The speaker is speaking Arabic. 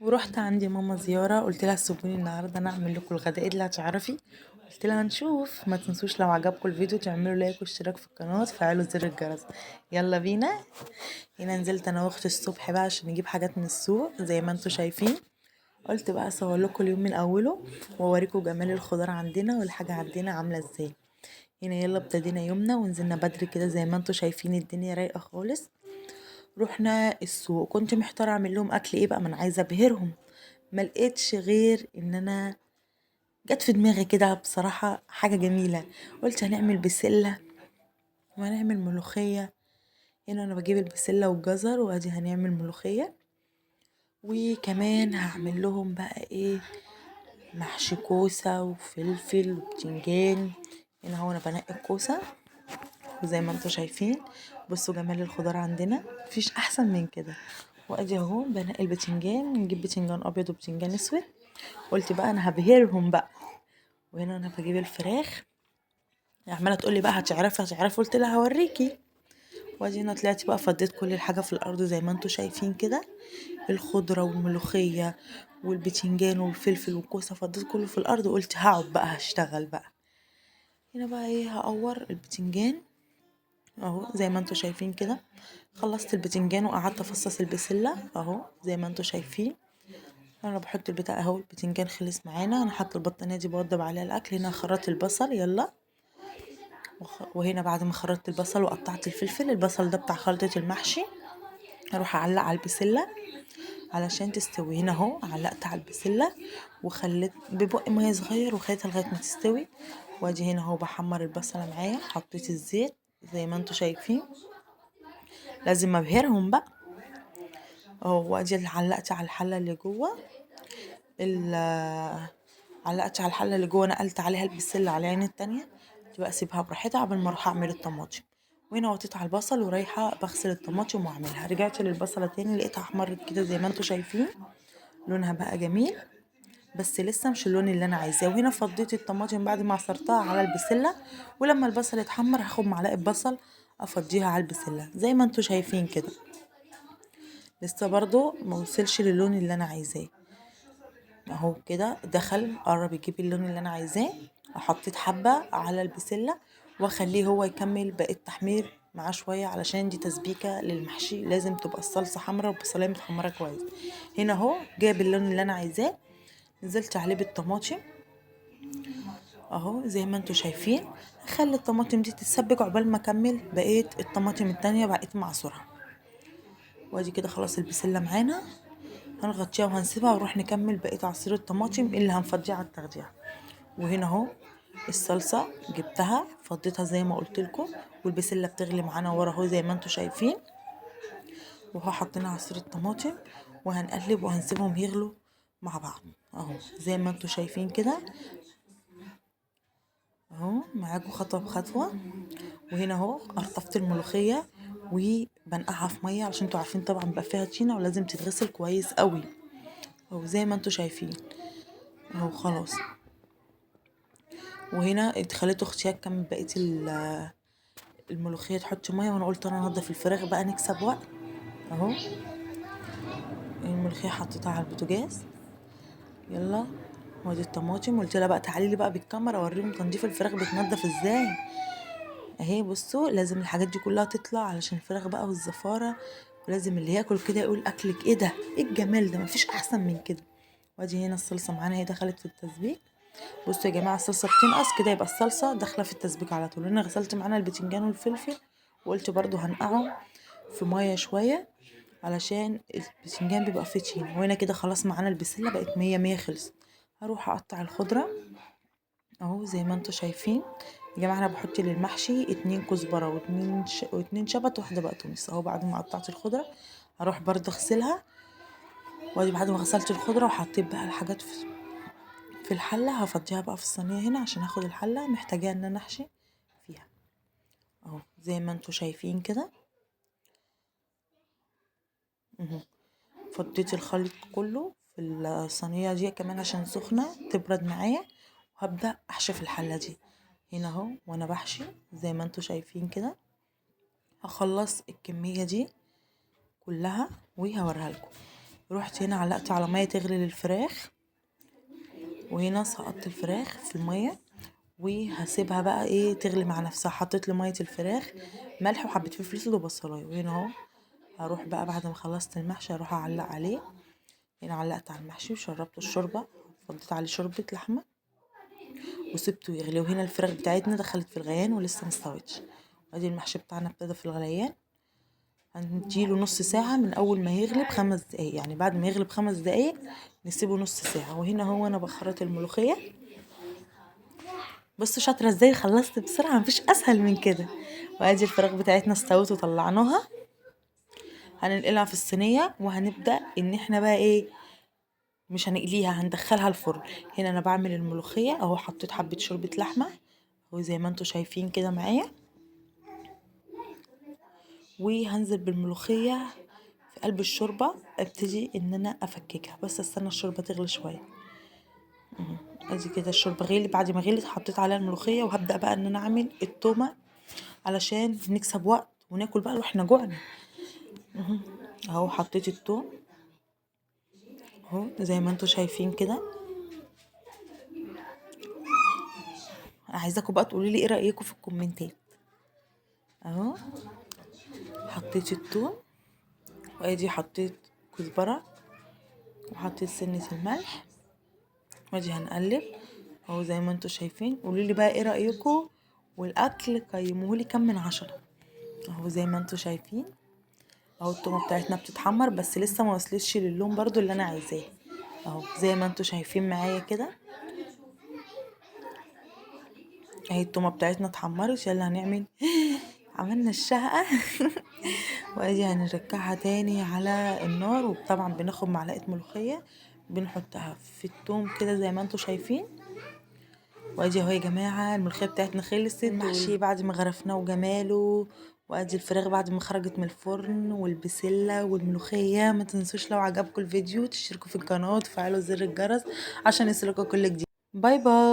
ورحت عندي ماما زيارة، قلت لها سيبوني النهاردة انا اعمل لكم الغداء اللي هتعرفي. قلت لها هنشوف، ما تنسوش لو عجبكم الفيديو تعملوا لايك واشتراك في القناة وتفعلوا زر الجرس. يلا بينا. هنا نزلت انا واختي الصبح بقى عشان نجيب حاجات من السوق زي ما انتوا شايفين. قلت بقى اصور لكم اليوم من اوله واوريكم جمال الخضار عندنا والحاجة عندنا عاملة ازاي. هنا يلا ابتدينا يومنا ونزلنا بدري كده زي ما انتوا شايفين الدنيا رايقة خالص. رحنا السوق، كنت محتاره اعمل لهم اكل ايه بقى، ما انا عايزه ابهرهم. ما لقيتش غير ان انا جت في دماغي كده بصراحه حاجه جميله. قلت هنعمل بسله وهنعمل ملوخيه. هنا انا بجيب البسله والجزر وادي هنعمل ملوخيه. وكمان هعمل لهم بقى ايه، محشي كوسه وفلفل وبتنجان. هنا هو انا بنقي الكوسه وزي ما انتوا شايفين. بصوا جمال الخضار عندنا مفيش احسن من كده. وادي اهو بنقي البتنجان، نجيب بتنجان ابيض وبتنجان اسود. قلت بقى انا هبهرهم بقى. وهنا انا بجيب الفراخ، عماله تقولي بقى هتعرفي قلت لها هوريكي. وادي هنا طلعت بقى فضيت كل الحاجه في الارض زي ما انتوا شايفين كده. الخضره والملوخيه والبتنجان والفلفل والكوسه فضيت كله في الارض وقلت هقعد بقى هشتغل بقى. هنا بقى ايه، هقور البتنجان اهو زي ما انتوا شايفين كده. خلصت البتنجان وقعدت افصص البسله اهو زي ما انتوا شايفين. انا بحط البتاع اهو، البتنجان خلص معانا، انا حاطه البطانيه دي بوضب عليها الاكل. هنا خرطت البصل يلا. وهنا بعد ما خرطت البصل وقطعت الفلفل، البصل ده بتاع خلطه المحشي. اروح اعلق على البسله علشان تستوي. هنا اهو علقت على البسله وخليت ببق ميه صغير وخليتها لغايه ما تستوي. وادي هنا اهو بحمر البصله معايا، حطيت الزيت زي ما انتوا شايفين. لازم ابهرهم بقى اهو. وادي اللي علقت على الحله اللي جوه علقت على الحله اللي جوه، نقلت عليها البسله على العين التانية. تبقى اسيبها براحتها قبل ما اروح اعمل الطماطم. وهنا وطيت على البصل ورايحه بغسل الطماطم واعملها. رجعت للبصله تاني لقيتها احمرت كده زي ما انتوا شايفين. لونها بقى جميل بس لسه مش اللون اللي انا عايزاه. وهنا فضيت الطماطم بعد ما عصرتها على البسله. ولما البصل يتحمر هاخد معلقه بصل افضيها على البسله زي ما انتوا شايفين كده. لسه برضو ما وصلش للون اللي انا عايزاه اهو كده. دخل قرب يجيب اللون اللي انا عايزاه. حطيت حبة على البسلة واخليه هو يكمل باقي التحمير معاه شوية علشان دي تسبيكة للمحشي، لازم تبقى الصلصة حمرا والبصلية متحمرة كويس. هنا اهو جاب اللون اللي انا عايزاه. نزلت عليه بالطماطم اهو زي ما انتوا شايفين. هخلي الطماطم دي تتسبك عقبال ما اكمل بقية الطماطم التانية بقيت معصورها. وادي كده خلاص البسلة معانا. هنغطيها وهنسيبها ونروح نكمل بقية عصير الطماطم اللي هنفضيه على التغذية. وهنا اهو الصلصة جبتها فضيتها زي ما قلت لكم. والبسلة بتغلي معانا ورا اهو زي ما انتوا شايفين. وهو حطينا عصير الطماطم وهنقلب وهنسيبهم يغلوا مع بعض اهو زي ما انتوا شايفين كده اهو معاكم خطوة بخطوة. وهنا اهو قرطفت الملوخية وبنقعها في مية علشان انتوا عارفين طبعا بقى فيها طينة ولازم تتغسل كويس قوي اهو زي ما انتوا شايفين اهو خلاص. وهنا خليت اختي كم بقية الملوخية تحط مية، وانا قلت انا انضف الفراخ بقى نكسب وقت اهو. الملوخية حطيتها على البوتاجاز يلا. وادي الطماطم قلت لها بقى تعالي لي بقى بالكاميرا اوريهم تنظيف الفراخ بتنضف ازاي اهي. بصوا لازم الحاجات دي كلها تطلع علشان الفراخ بقى والزفارة. ولازم اللي ياكل كده يقول اكلك ايه ده، ايه الجمال ده، مفيش احسن من كده. وادي هنا الصلصة معانا هي دخلت في التسبيك. بصوا يا جماعة الصلصة بتنقص كده يبقى الصلصة داخلة في التسبيك على طول. انا غسلت معانا البتنجان والفلفل وقلت برضو هنقعهم في مية شوية علشان البتنجان بيبقى فيه طين. وهنا كده خلاص معانا البسلة بقت مية مية خلص. هروح اقطع الخضرة اهو زي ما انتوا شايفين. يا جماعة انا بحط للمحشي 2 كزبرة واتنين شبت واحدة بقدونس اهو. بعد ما قطعت الخضرة هروح برضه اغسلها. وادي بعد ما غسلت الخضرة وحطيت بقى الحاجات في الحلة هفضيها بقى في الصينية هنا عشان اخد الحلة محتاجة ان انا احشي فيها اهو زي ما انتوا شايفين كده اهو. فضيت الخليط كله في الصينية دي كمان عشان سخنة تبرد معايا. وهبدأ احشي في الحلة دي هنا اهو. وانا بحشي زي ما انتوا شايفين كده هخلص الكمية دي كلها وهوريها لكم. رحت هنا علقت على ميه تغلي للفراخ، وهنا سقطت الفراخ في الميه وهسيبها بقى ايه تغلي مع نفسها. حطيت لميه الفراخ ملح وحبه فلفل اسود وبصلايه، وهنا اهو هروح بقى بعد ما خلصت المحشي هروح اعلق عليه. هنا علقت على المحشي وشربت الشوربه، فضيت عليه شوربه لحمه وسبته يغلي. وهنا الفراخ بتاعتنا دخلت في الغليان ولسه مستوتش، وادي المحشي بتاعنا ابتدى في الغليان. هنديله نص ساعة من أول ما يغلي ب5 دقايق، يعني بعد ما يغلي ب5 دقايق نسيبه نص ساعة. وهنا هو أنا بخرط الملوخية. بصوا شاطرة ازاي خلصت بسرعة، مفيش أسهل من كده. وادي الفراخ بتاعتنا استوت وطلعناها، هننقلها في الصينية وهنبدأ ان احنا بقى ايه مش هنقليها، هندخلها الفرن. هنا انا بعمل الملوخية اهو، حطيت حبة شوربة لحمة وزي ما انتوا شايفين كده معايا، وهنزل بالملوخية في قلب الشوربة. ابتدي ان انا افككها، بس استنى الشوربة تغلي شوية. ادي كده الشوربة غلي، بعد ما غلت حطيت عليها الملوخية وهبدأ بقى ان انا اعمل التومة علشان نكسب وقت وناكل بقى واحنا جوعنا. اهو حطيت التوم اهو زي ما انتوا شايفين كده. عايزاكم بقى تقولوا لي ايه رأيكم في الكومنتات. اهو حطيت التوم، وادي حطيت كزبرة وحطيت سنة الملح، وادي هنقلب اهو زي ما انتوا شايفين. قولوا لي بقى ايه رأيكم، والاكل قيموه لي كام من 10. اهو زي ما انتوا شايفين اهو التومه بتاعتنا بتتحمر، بس لسه ما وصلتش للون برضو اللي انا عايزاه. اهو زي ما انتوا شايفين معايا كده اهي التومه بتاعتنا اتحمرت. يلا هنعمل عملنا الشهقة. وادي هنرجعها تاني على النار، وطبعا بناخد معلقة ملوخية بنحطها في التوم كده زي ما انتوا شايفين. وادي اهو يا جماعة الملوخية بتاعتنا خلصت. المحشي بعد ما غرفناه وجماله، وادي الفراخ بعد ما خرجت من الفرن، والبسلة والملوخية. ما تنسوش لو عجبكم الفيديو تشتركوا في القناة وتفعلوا زر الجرس عشان يوصلكوا كل جديد. باي باي.